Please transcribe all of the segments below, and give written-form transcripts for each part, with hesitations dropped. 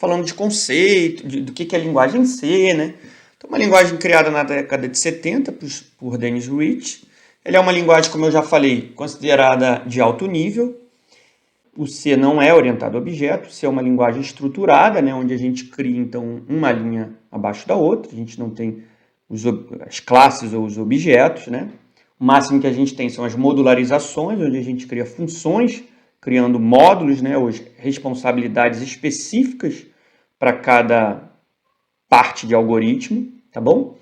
falando de conceito, do que é a linguagem C, né? Então, uma linguagem criada na década de 70 por Dennis Ritchie. Ela é uma linguagem, como eu já falei, considerada de alto nível. O C não é orientado a objetos, C é uma linguagem estruturada, né, onde a gente cria, então, uma linha abaixo da outra. A gente não tem as classes ou os objetos, né? O máximo que a gente tem são as modularizações, onde a gente cria funções, criando módulos, né, ou responsabilidades específicas para cada parte de algoritmo, tá bom?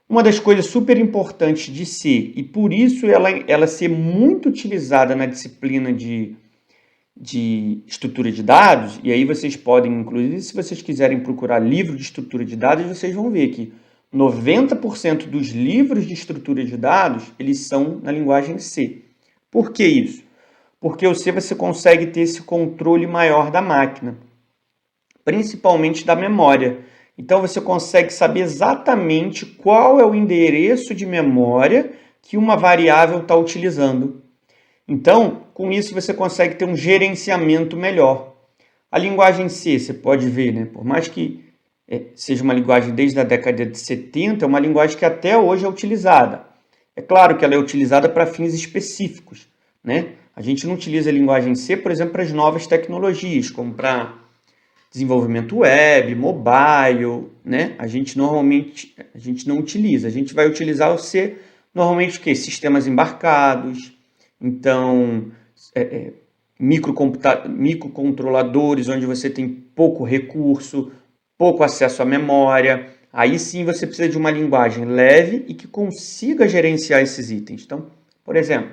Uma das coisas super importantes de C, e por isso ela ser muito utilizada na disciplina de estrutura de dados, e aí vocês podem, inclusive, se vocês quiserem procurar livro de estrutura de dados, vocês vão ver que 90% dos livros de estrutura de dados, eles são na linguagem C. Por que isso? Porque o C você consegue ter esse controle maior da máquina, principalmente da memória. Então você consegue saber exatamente qual é o endereço de memória que uma variável está utilizando. Então, com isso você consegue ter um gerenciamento melhor. A linguagem C, você pode ver, né? Por mais que seja uma linguagem desde a década de 70, é uma linguagem que até hoje é utilizada. É claro que ela é utilizada para fins específicos, né? A gente não utiliza a linguagem C, por exemplo, para as novas tecnologias, como para desenvolvimento web, mobile, né? A gente não utiliza. A gente vai utilizar o C normalmente o quê? Sistemas embarcados, então microcontroladores, onde você tem pouco recurso, pouco acesso à memória. Aí sim você precisa de uma linguagem leve e que consiga gerenciar esses itens. Então, por exemplo,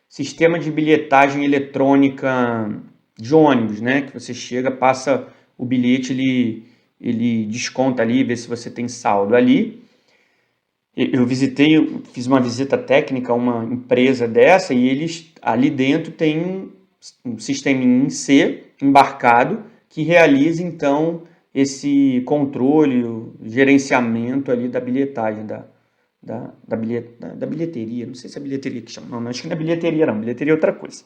sistema de bilhetagem eletrônica de ônibus, né? Que você chega, passa o bilhete, ele desconta ali, vê se você tem saldo ali. Eu fiz uma visita técnica a uma empresa dessa e eles ali dentro tem um sisteminha em C embarcado que realiza então esse controle, o gerenciamento ali da bilhetagem, da bilheteria. Não sei se é bilheteria que chama, não, acho que não é bilheteria não, bilheteria é outra coisa.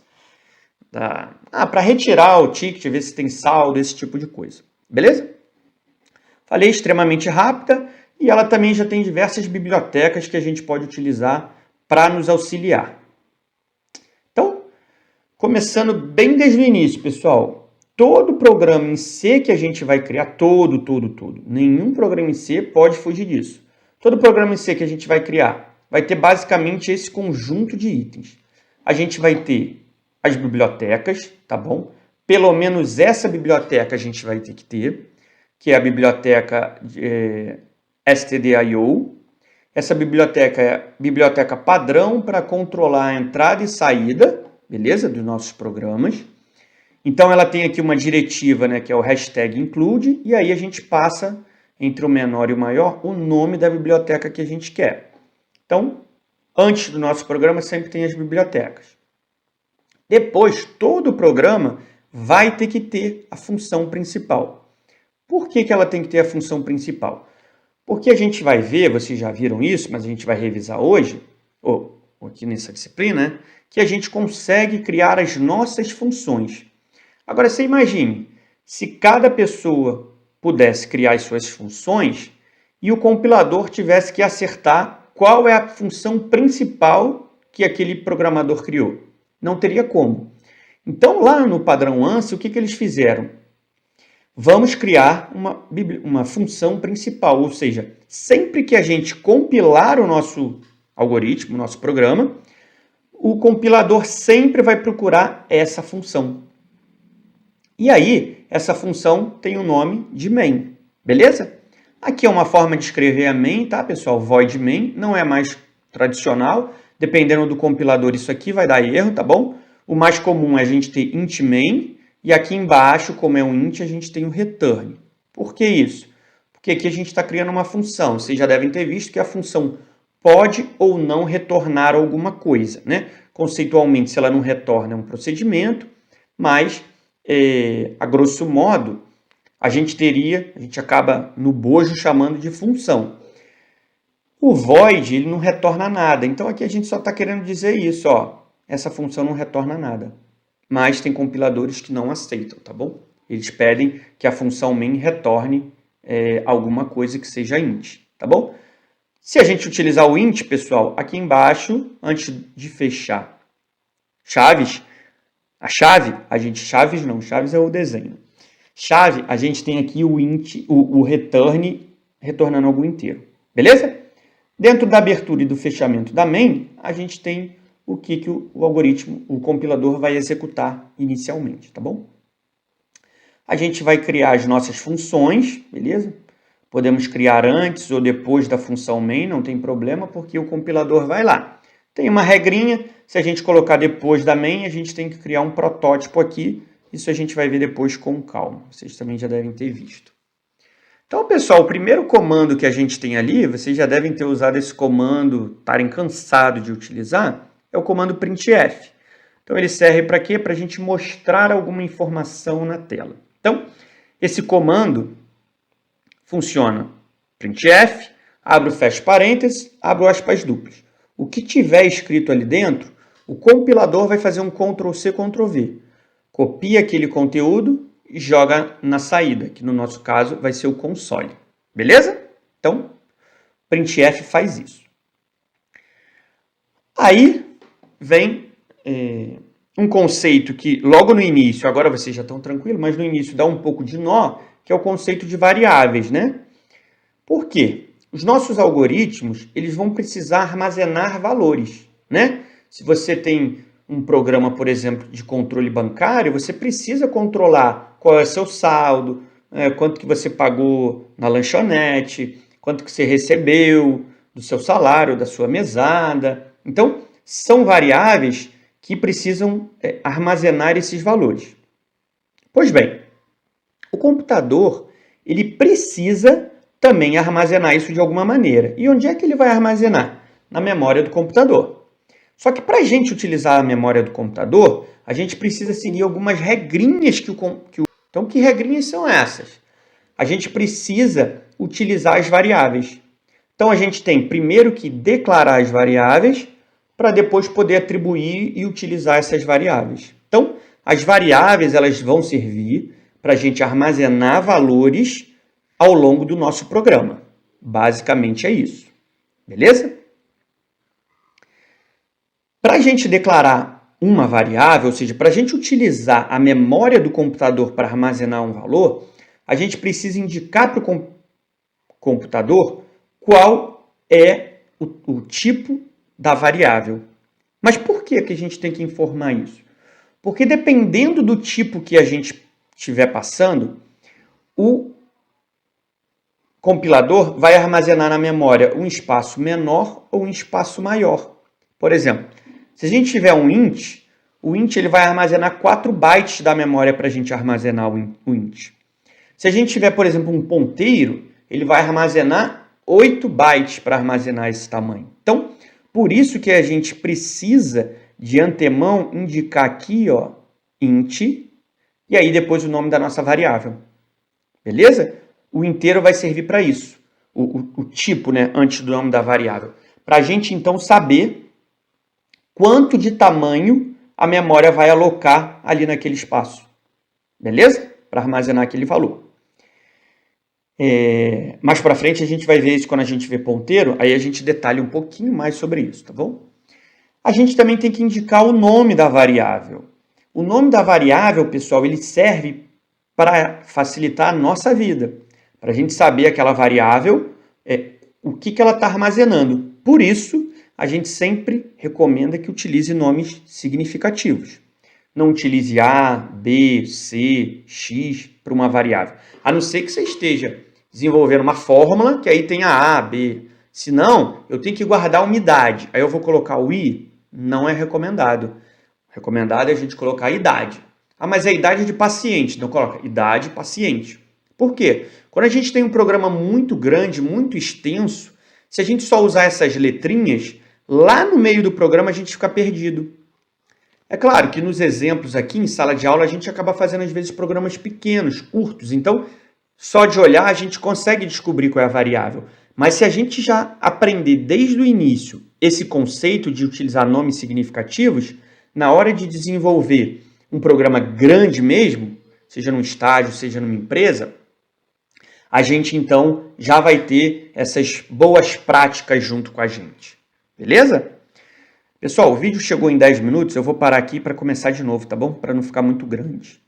Para retirar o ticket, ver se tem saldo, esse tipo de coisa. Beleza? Falei extremamente rápida e ela também já tem diversas bibliotecas que a gente pode utilizar para nos auxiliar. Então, começando bem desde o início, pessoal, todo programa em C que a gente vai criar, todo, nenhum programa em C pode fugir disso. Todo programa em C que a gente vai criar vai ter basicamente esse conjunto de itens. A gente vai ter as bibliotecas, tá bom? Pelo menos essa biblioteca a gente vai ter que ter, que é a biblioteca stdio. Essa biblioteca é a biblioteca padrão para controlar a entrada e saída, beleza? Dos nossos programas. Então ela tem aqui uma diretiva, né, que é o hashtag include, e aí a gente passa entre o menor e o maior o nome da biblioteca que a gente quer. Então, antes do nosso programa sempre tem as bibliotecas. Depois, todo o programa vai ter que ter a função principal. Por que ela tem que ter a função principal? Porque a gente vai ver, vocês já viram isso, mas a gente vai revisar hoje, ou aqui nessa disciplina, né, que a gente consegue criar as nossas funções. Agora, você imagine, se cada pessoa pudesse criar as suas funções e o compilador tivesse que acertar qual é a função principal que aquele programador criou. Não teria como. Então, lá no padrão ANSI, o que eles fizeram? Vamos criar uma função principal, ou seja, sempre que a gente compilar o nosso algoritmo, o nosso programa, o compilador sempre vai procurar essa função. E aí, essa função tem o nome de main, beleza? Aqui é uma forma de escrever a main, tá, pessoal? Void main, não é mais tradicional. Dependendo do compilador, isso aqui vai dar erro, tá bom? O mais comum é a gente ter int main, e aqui embaixo, como é um int, a gente tem o return. Por que isso? Porque aqui a gente está criando uma função. Vocês já devem ter visto que a função pode ou não retornar alguma coisa, né? Conceitualmente, se ela não retorna, é um procedimento, mas, a grosso modo, a gente acaba no bojo chamando de função. O void, ele não retorna nada. Então, aqui a gente só está querendo dizer isso, ó. Essa função não retorna nada. Mas tem compiladores que não aceitam, tá bom? Eles pedem que a função main retorne alguma coisa que seja int, tá bom? Se a gente utilizar o int, pessoal, aqui embaixo, antes de fechar chaves, chaves é o desenho. Chave, a gente tem aqui o int, o return, retornando algo inteiro, beleza? Dentro da abertura e do fechamento da main, a gente tem o que o algoritmo, o compilador vai executar inicialmente, tá bom? A gente vai criar as nossas funções, beleza? Podemos criar antes ou depois da função main, não tem problema, porque o compilador vai lá. Tem uma regrinha, se a gente colocar depois da main, a gente tem que criar um protótipo aqui. Isso a gente vai ver depois com calma. Vocês também já devem ter visto. Então, pessoal, o primeiro comando que a gente tem ali, vocês já devem ter usado esse comando, estarem cansados de utilizar, é o comando printf. Então, ele serve para quê? Para a gente mostrar alguma informação na tela. Então, esse comando funciona printf, abre o fecha parênteses, abre o aspas duplas. O que tiver escrito ali dentro, o compilador vai fazer um Ctrl+C, Ctrl+V. Copia aquele conteúdo e joga na saída, que no nosso caso vai ser o console. Beleza? Então, printf faz isso. Aí vem um conceito que logo no início, agora vocês já estão tranquilos, mas no início dá um pouco de nó, que é o conceito de variáveis, né? Por quê? Os nossos algoritmos, eles vão precisar armazenar valores, né? Se você tem um programa, por exemplo, de controle bancário, você precisa controlar qual é o seu saldo, quanto que você pagou na lanchonete, quanto que você recebeu do seu salário, da sua mesada. Então, são variáveis que precisam armazenar esses valores. Pois bem, o computador, ele precisa também armazenar isso de alguma maneira. E onde é que ele vai armazenar? Na memória do computador. Só que para a gente utilizar a memória do computador, a gente precisa seguir algumas regrinhas Então, que regrinhas são essas? A gente precisa utilizar as variáveis. Então, a gente tem primeiro que declarar as variáveis para depois poder atribuir e utilizar essas variáveis. Então, as variáveis elas vão servir para a gente armazenar valores ao longo do nosso programa. Basicamente é isso. Beleza? Para a gente declarar uma variável, ou seja, para a gente utilizar a memória do computador para armazenar um valor, a gente precisa indicar para o computador qual é o tipo da variável. Mas por que a gente tem que informar isso? Porque dependendo do tipo que a gente estiver passando, o compilador vai armazenar na memória um espaço menor ou um espaço maior. Por exemplo, se a gente tiver um int, o int ele vai armazenar 4 bytes da memória para a gente armazenar o int. Se a gente tiver, por exemplo, um ponteiro, ele vai armazenar 8 bytes para armazenar esse tamanho. Então, por isso que a gente precisa, de antemão, indicar aqui, ó, int, e aí depois o nome da nossa variável. Beleza? O inteiro vai servir para isso. O tipo, né, antes do nome da variável. Para a gente, então, saber quanto de tamanho a memória vai alocar ali naquele espaço. Beleza? Para armazenar aquele valor. Mais para frente a gente vai ver isso quando a gente vê ponteiro, aí a gente detalha um pouquinho mais sobre isso, tá bom? A gente também tem que indicar o nome da variável. O nome da variável, pessoal, ele serve para facilitar a nossa vida. Para a gente saber aquela variável, o que ela está armazenando. Por isso, a gente sempre recomenda que utilize nomes significativos. Não utilize A, B, C, X para uma variável. A não ser que você esteja desenvolvendo uma fórmula que aí tenha A, B. Se não, eu tenho que guardar a umidade. Aí eu vou colocar o I, não é recomendado. Recomendado é a gente colocar a idade. Ah, mas é a idade de paciente. Então coloca idade paciente. Por quê? Quando a gente tem um programa muito grande, muito extenso, se a gente só usar essas letrinhas, lá no meio do programa a gente fica perdido. É claro que nos exemplos aqui em sala de aula a gente acaba fazendo às vezes programas pequenos, curtos, então só de olhar a gente consegue descobrir qual é a variável. Mas se a gente já aprender desde o início esse conceito de utilizar nomes significativos, na hora de desenvolver um programa grande mesmo, seja num estágio, seja numa empresa, a gente então já vai ter essas boas práticas junto com a gente. Beleza? Pessoal, o vídeo chegou em 10 minutos, eu vou parar aqui para começar de novo, tá bom? Para não ficar muito grande.